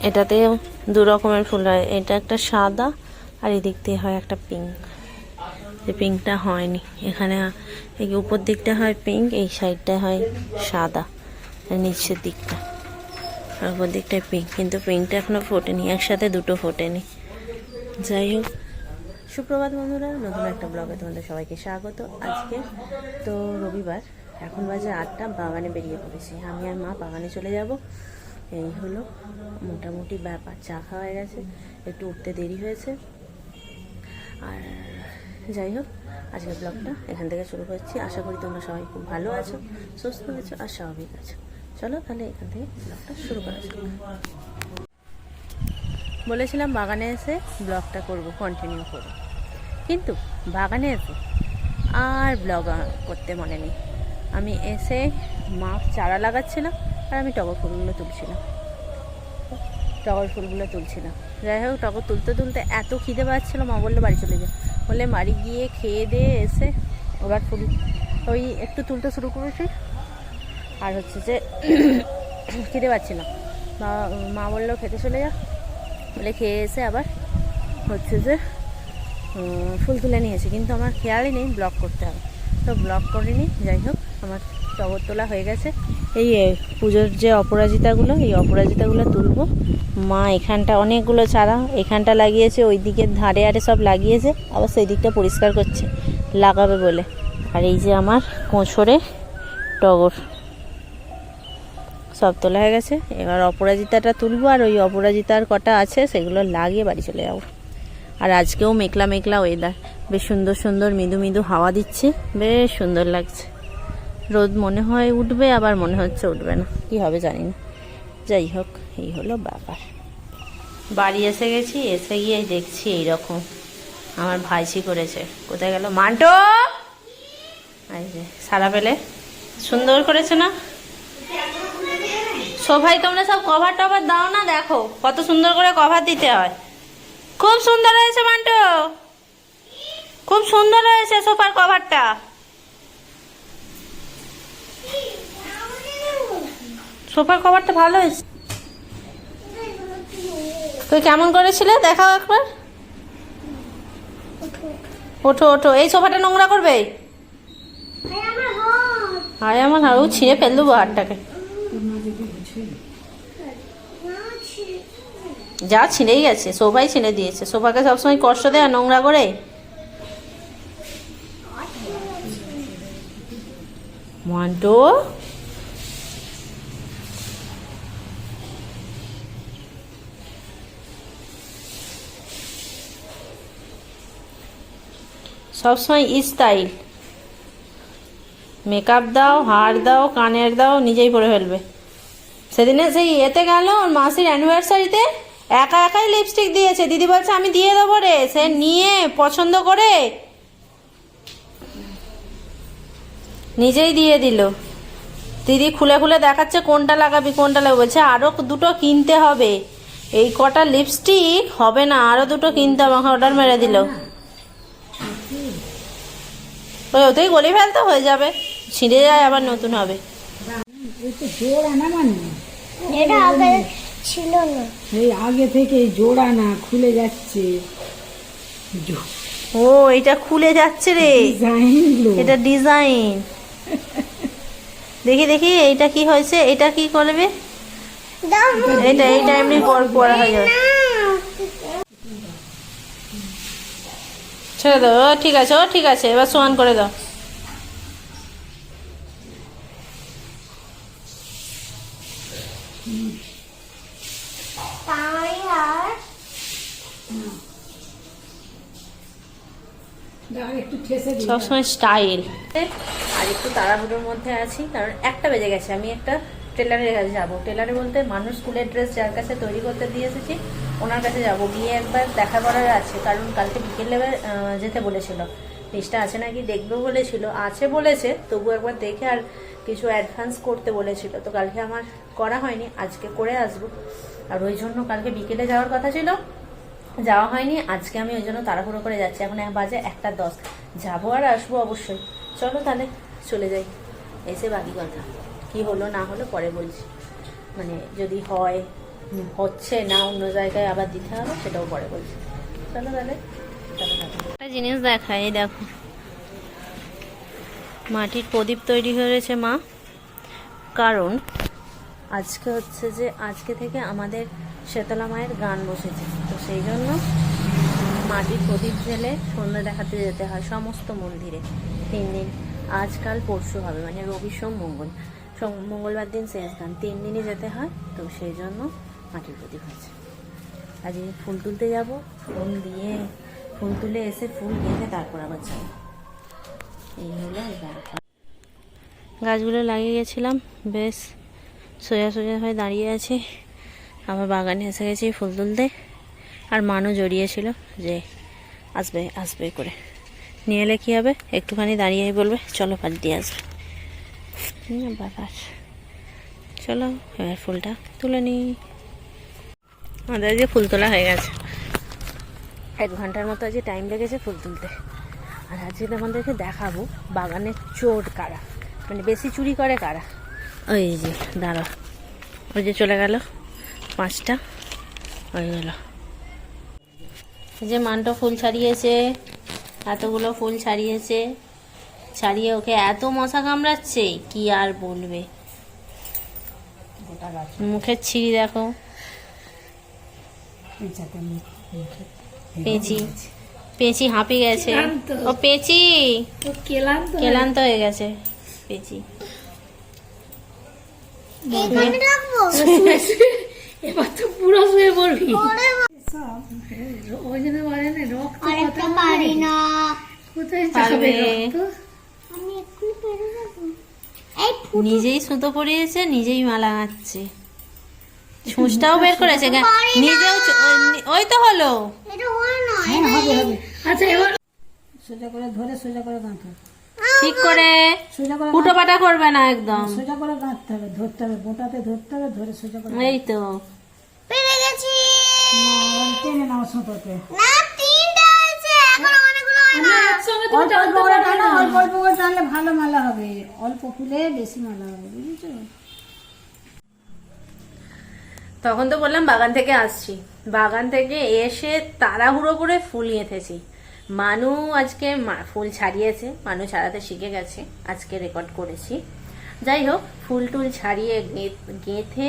এটাতে দু রকমের ফুল হয়, এটা একটা সাদা আর এদিক দিয়ে হয় একটা পিঙ্ক। যে পিঙ্কটা হয়নি এখানে, এই উপর দিকটা হয় পিঙ্ক, এই সাইডটা হয় সাদা, নিচের দিকটা আর উপর দিকটায় পিঙ্ক, কিন্তু পিঙ্কটা এখনো ফোটেনি, একসাথে দুটো ফোটেনি। যাই হোক, সুপ্রভাত বন্ধুরা, নতুন একটা ব্লগে তোমাদের সবাইকে স্বাগত। আজকে তো রবিবার, এখন বাজে 8টা, বাগানে বেরিয়ে পড়েছি। আমি আর মা বাগানে চলে যাব, এই হলো মোটামুটি ব্যাপার। চা খাওয়া হয়ে গেছে, একটু উঠতে দেরি হয়েছে। আর যাই হোক, আজকের ব্লগটা এখান থেকে শুরু করছি। আশা করি তোমরা সবাই খুব ভালো আছো, সুস্থ আছো আর স্বাভাবিক আছো। চলো তাহলে এখান থেকে ব্লগটা শুরু করা যাক। বলেছিলাম বাগানে এসে ব্লগটা করব, কন্টিনিউ করব, কিন্তু বাগানে এসে আর ব্লগ করতে মনে নেই। আমি এসে মা চারা লাগাচ্ছিলাম আর আমি টগর ফুলগুলো তুলছিলাম। যাই হোক, টগর তুলতে তুলতে এত খিদে পাচ্ছিলো, মা বললো বাড়ি চলে যায়, বলে বাড়ি গিয়ে খেয়ে দিয়ে এসে ওবার ফুল ওই একটু তুলতে শুরু করেছি। আর হচ্ছে যে খিদে পাচ্ছিলাম, মা বললো খেতে চলে যা, বলে খেয়ে এসে আবার হচ্ছে যে ফুল তুলে নিয়েছি, কিন্তু আমার খেয়ালই নেই ব্লগ করতে হবে, তো ব্লগ করিনি। যাই হোক, আমার টগর তোলা হয়ে গেছে। এই পুজোর যে অপরাজিতাগুলো, এই অপরাজিতাগুলো তুলবো। মা এখানটা অনেকগুলো চারা এখানটা লাগিয়েছে, ওই দিকের ধারে আরে সব লাগিয়েছে, আবার সেই দিকটা পরিষ্কার করছে লাগাবে বলে। আর এই যে আমার কোঁচড়ে টগর সব তোলা হয়ে গেছে। এবার অপরাজিতাটা তুলবো, আর ওই অপরাজিতার কটা আছে সেগুলো লাগিয়ে বাড়ি চলে যাবো। আর আজকেও মেঘলা মেঘলা ওয়েদার, বেশ সুন্দর সুন্দর মৃদু মৃদু হাওয়া দিচ্ছে, বেশ সুন্দর লাগছে। রোদ মনে হয় উঠবে, আবার মনে হচ্ছে উঠবে না, কি হবে জানি না। যাই হোক, এই হলো ব্যাপার। বাড়ি এসে গেছি, এসে গিয়ে দেখছি এইরকম আমার ভাইসি করেছে। কোথায় গেল মান্টো? এই যে সারা পেলে সুন্দর করেছে না সোফাই? তোমরা সব কভার টভার দাও না, দেখো কত সুন্দর করে কভার দিতে হয়। খুব সুন্দর হয়েছে মান্টো, খুব সুন্দর হয়েছে সোফার কভারটা। সোফার কভারটা ভালো হয়েছে। তুই কেমন করেছিলে দেখাও একবার। ওঠো ওঠো, এই সোফাটা নোংরা করবে। আরে আমার হাড়ু ছিঁড়ে ফেল দেবো হাড়টাকে। যা ছিঁড়েই গেছে, সোফাই ছিঁড়ে দিয়েছে। সোফাকে সবসময় কষ্ট দেয় নোংরা করে। মান্টো সবসময় স্টাইল, মেকআপ দাও, হার দাও, কানের দাও, নিজেই পরে ফেলবে। সেদিনে সেই এতে গেল ওর মাসির অ্যানিভার্সারিতে, একা একাই লিপস্টিক দিয়েছে। দিদি বলছে আমি দিয়ে দেবো রে, সে নিয়ে পছন্দ করে নিজেই দিয়ে দিল। দিদি খুলে খুলে দেখাচ্ছে কোনটা লাগাবি কোনটা লাগাবি, বলছে আরো দুটো কিনতে হবে, এই কটা লিপস্টিক হবে না, আরো দুটো কিনতে হবে। আমাকে অর্ডার মেরে দিল। ওই ওতেই গলি ফেলতে হয়ে যাবে, ছিঁড়ে যায় আবার নতুন হবে। এটা আগে ছিল না, এই আগে থেকে জোড়া না, খুলে যাচ্ছে। ও এটা খুলে যাচ্ছে রে, এটা ডিজাইন। দেখি দেখি এইটা কি হয়েছে, এটা কি করবে? এটা এইটা এমনি পড়া হয়ে যাবে। ছেড়ে দাও, ঠিক আছে, ও ঠিক আছে, এবার সমান করে দাও। সবসময় স্টাইল। আর একটু তাড়াহুড়োর মধ্যে আছি, কারণ 1টা বেজে গেছে। আমি একটা টেলারের কাছে যাবো। টেলারে বলতে মানুষ স্কুলের ড্রেস যার কাছে তৈরি করতে দিয়ে এসেছি ওনার কাছে যাব, গিয়ে একবার দেখা করার আছে, কারণ কালকে বিকেলে যেতে বলেছিল। লিস্টটা আছে নাকি দেখবে বলেছিল, আছে বলেছে, তবু একবার দেখে আর কিছু অ্যাডভান্স করতে বলেছিল। তো কালকে আমার করা হয়নি, আজকে করে আসবো। আর ওই জন্য কালকে বিকেলে যাওয়ার কথা ছিল, যাওয়া হয়নি। আজকে আমি ওই জন্য তাড়াহুড়ো করে যাচ্ছি। এখন বাজে 1:10, যাবো আর আসবো অবশ্যই। চলো তাহলে চলে যাই, এসে বাকি কথা কি হলো না হলো পরে বলছি। মানে যদি হয় হচ্ছে না অন্য জায়গায় আবার দিতে হবে, সেটাও পরে বলছি। চলো তাহলে একটা জিনিস দেখাই, এই দেখো মাটির প্রদীপ তৈরি হয়েছে মা, কারণ আজকে হচ্ছে যে আজকে থেকে আমাদের শীতলা মায়ের গান বসেছে, তো সেই জন্য মাটির প্রদীপ জেলে সন্ধ্যা দেখাতে যেতে হয় সমস্ত মন্দিরে 3 দিন। আজকাল পরশু হবে, মানে রবি সোম মঙ্গল, মঙ্গলবার দিন শেষ গান, 3 দিনই যেতে হয়, তো সেই জন্য মাটির প্রদীপ হয়েছে। আজ ফুল তুলতে যাব, ফুল তুলে এসে ফুল গেঁথে তারপর আবার যাবো। এই হলো ব্যাপার। গাছগুলো লাগিয়ে গেছিলাম, বেশ সোজা সোজা হয়ে দাঁড়িয়ে আছে। আমার বাগানে এসে গেছি ফুল তুলতে, আর মানুষ জড়িয়েছিল যে আসবে আসবে করে, নিয়ে এলে কী হবে, একটুখানি দাঁড়িয়ে বলবে চলো পাট দিয়ে আসবে, ব্যাপার। চলো এবার ফুলটা তুলে নিই। আমাদের আজকে ফুল তোলা হয়ে গেছে, 1 ঘন্টার মতো আজকে টাইম লেগেছে ফুল তুলতে। আর আজকে তোমাদেরকে দেখাবো বাগানের চোর কারা, মানে বেশি চুরি করে কারা। ওই যে দাঁড়া, ওই যে চলে গেল 5টা হয়ে গেল। যে মানটা ফুল ছাড়িয়েছে, এতগুলো ফুল ছাড়িয়েছে, ছাড়িয়ে ওকে এত মশা কামড়াচ্ছে কি আর বলবে। মুখের ছিঁড়ি দেখো, পেঁচি পেঁচি হাঁপিয়ে গেছে, ও পেঁচি ক্লান্ত হয়ে গেছে পেঁচি। এখানে রাখবো। এবার তো পুরো শুয়ে পড়বি। ওরে ওই জন্য বলে না রক্ত আরেকটা পারি না। কোথায় পারবে। যাবে রক্ত? আমি এক্ষুনি পেরে যাবো। এই নিজেই সুতো পরিয়েছে, নিজেই মালা গাচ্ছে, ছুঁচটাও বের করেছে, নিজেও ওই তো হলো। এটা হয় না। হ্যাঁ, হবে হবে। আচ্ছা এবার সোজা করে ধরে সোজা করে গাঁথো, ঠিক করে সোজা করে ফুটো পাটা করবে না একদম, সোজা করে গাঁথতে হবে, ধরতে হবে, মোটাতে ধরতে হবে, ধরে সোজা করে। এই তো পেরে গেছি। টেনে নাও সুতোতে। না 3টা আছে, এখন অনেকগুলো হয় না। অল্প অল্প করে টানো, অল্প অল্প করে টানলে ভালো মালা হবে, অল্প ফুলে বেশি মালা হবে, বুঝেছো? তখন তো বললাম বাগান থেকে আসছি, বাগান থেকে এসে তাড়াহুড়ো করে ফুল গেঁথেছি। মানু আজকে ফুল ছাড়িয়েছে, মানু ছাড়াতে শিখে গেছে, আজকে রেকর্ড করেছি। যাই হোক, ফুল টুল ছাড়িয়ে গেঁথে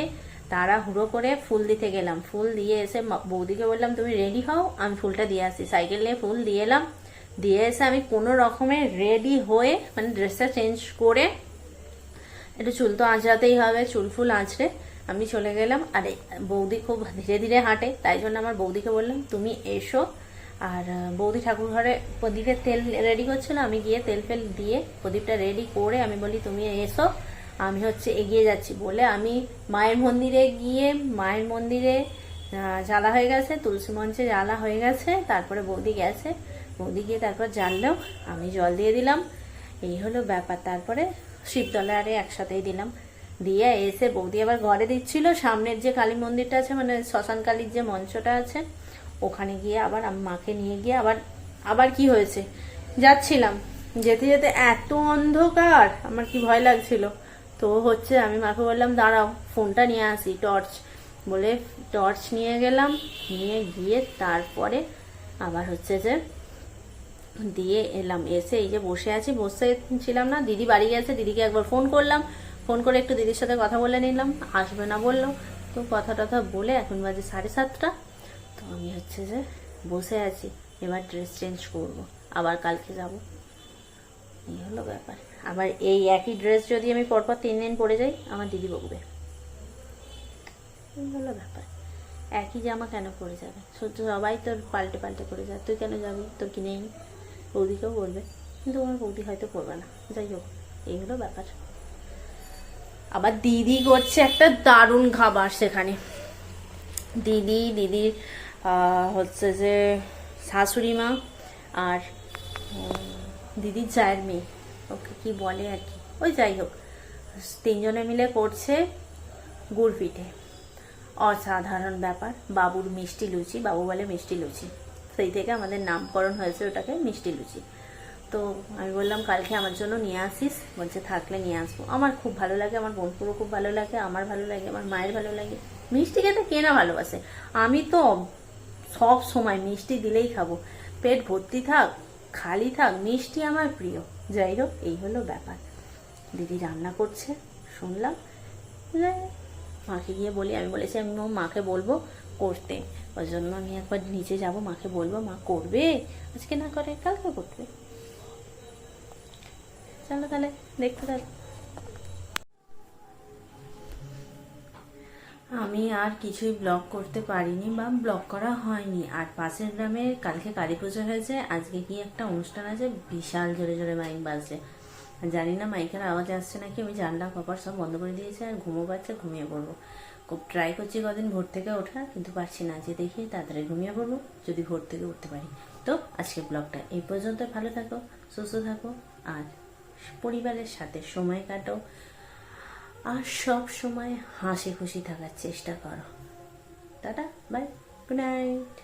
তাড়াহুড়ো করে ফুল দিতে গেলাম। ফুল দিয়ে এসে বৌদিকে বললাম তুমি রেডি হও, আমি ফুলটা দিয়ে আসি। সাইকেল নিয়ে ফুল দিয়ে এলাম, দিয়ে এসে আমি কোনো রকমে রেডি হয়ে, মানে ড্রেসটা চেঞ্জ করে, একটু চুল তো আঁচড়াতেই হবে, চুল ফুল আঁচড়ে আমি চলে গেলাম। আর বৌদি খুব ধীরে ধীরে হাঁটে, তাই জন্য আমার বৌদিকে বললাম তুমি এসো। আর বৌদি ঠাকুর ঘরে প্রদীপের তেল রেডি করছিল, আমি গিয়ে তেল ফেল দিয়ে প্রদীপটা রেডি করে আমি বলি তুমি এসো, আমি হচ্ছে এগিয়ে যাচ্ছি বলে আমি মায়ের মন্দিরে গিয়ে, মায়ের মন্দিরে জ্বালা হয়ে গেছে, তুলসী মঞ্চে জ্বালা হয়ে গেছে, তারপরে বৌদি গেছে, বৌদি গিয়ে তারপর জ্বাললেও আমি জল দিয়ে দিলাম। এই হলো ব্যাপার। তারপরে শিবতলা আরে একসাথেই দিলাম, দিয়ে এসে বৌদি আবার ঘরে দিচ্ছিল। সামনের যে কালী মন্দিরটা আছে, মানে শ্মশান কালীর যে মঞ্চটা আছে, ওখানে গিয়ে আবার আমি মাকে নিয়ে গিয়ে আবার কি হয়েছে, যাচ্ছিলাম, যেতে যেতে এত অন্ধকার আমার কি ভয় লাগছিল। তো হচ্ছে আমি মাকে বললাম দাঁড়াও ফোনটা নিয়ে আসি, টর্চ বলে টর্চ নিয়ে গেলাম, নিয়ে গিয়ে তারপরে আবার হচ্ছে যে দিয়ে এলাম। এসে এই যে বসে আছি, বসে ছিলাম না, দিদি বাড়ি গেছে, দিদিকে একবার ফোন করলাম, ফোন করে একটু দিদির সাথে কথা বলে নিলাম, আসবে না বললো, তো কথা টথা বলে এখন বাজে 7:30। তো আমি হচ্ছে যে বসে আছি, এবার ড্রেস চেঞ্জ করব, আবার কালকে যাব। এই হলো ব্যাপার। আবার এই একই ড্রেস যদি আমি পরপর 3 দিন পরে যাই, আমার দিদি বকবে। এই হলো ব্যাপার। একই জামা কেন পরে যাবে, সবাই তোর পাল্টে পাল্টে করে যায়, তুই কেন যাবি, তোর কি নেই? বৌদিকেও বলবে, কিন্তু আমার বৌদি হয়তো করবে না। যাই হোক, এই হলো ব্যাপার। আবার দিদি করছে একটা দারুণ খাবার সেখানে। দিদির হচ্ছে যে শাশুড়ি মা আর দিদির জায়ের মেয়ে, ওকে কি বলে আর কি, ওই যাই হোক, 3 জনে মিলে করছে গুড় পিঠে। অসাধারণ ব্যাপার। বাবুর মিষ্টি লুচি, বাবু বলে মিষ্টি লুচি, সেই থেকে আমাদের নামকরণ হয়েছে ওটাকে মিষ্টি লুচি। তো আমি বললাম কালকে আমার জন্য নিয়ে আসিস, বলছে থাকলে নিয়ে আসবো। আমার খুব ভালো লাগে, আমার বোনপুরও খুব ভালো লাগে, আমার ভালো লাগে, আমার মায়ের ভালো লাগে। মিষ্টি খেতে কে না ভালোবাসে, আমি তো সব সময় মিষ্টি দিলেই খাবো, পেট ভর্তি থাক খালি থাক, মিষ্টি আমার প্রিয়। যাই হোক, এই হলো ব্যাপার। দিদি রান্না করছে শুনলাম, মাকে গিয়ে বলি, আমি বলেছি আমি মাকে বলবো করতে, ওই জন্য আমি একবার নিচে যাব, মাকে বলবো, মা করবে, আজকে না করে কালকে করবে। চলো তাহলে দেখতে থাকো। আমি আর কিছুই ব্লগ করতে পারিনি বা ব্লগ করা হয়নি। আর পাশের গ্রামে কালকে কালী পুজো হয়েছে, আজকে কি একটা অনুষ্ঠান আছে, বিশাল জোরে জোরে মাইক বাজছে। জানি না মাইকের আওয়াজ আসছে নাকি, আমি জানলা কপার সব বন্ধ করে দিয়েছি, আর ঘুমো পাচ্ছে, ঘুমিয়ে পড়বো। খুব ট্রাই করছি কদিন ভোর থেকে ওঠার, কিন্তু পারছি না, যে দেখি তাড়াতাড়ি ঘুমিয়ে পড়বো যদি ভোর থেকে উঠতে পারি। তো আজকের ব্লগটা এই পর্যন্ত, ভালো থাকো, সুস্থ থাকো, আর পরিবারের সাথে সময় কাটো, আর সব সময় হাসি খুশি থাকার চেষ্টা করো। Tata, bye, good night.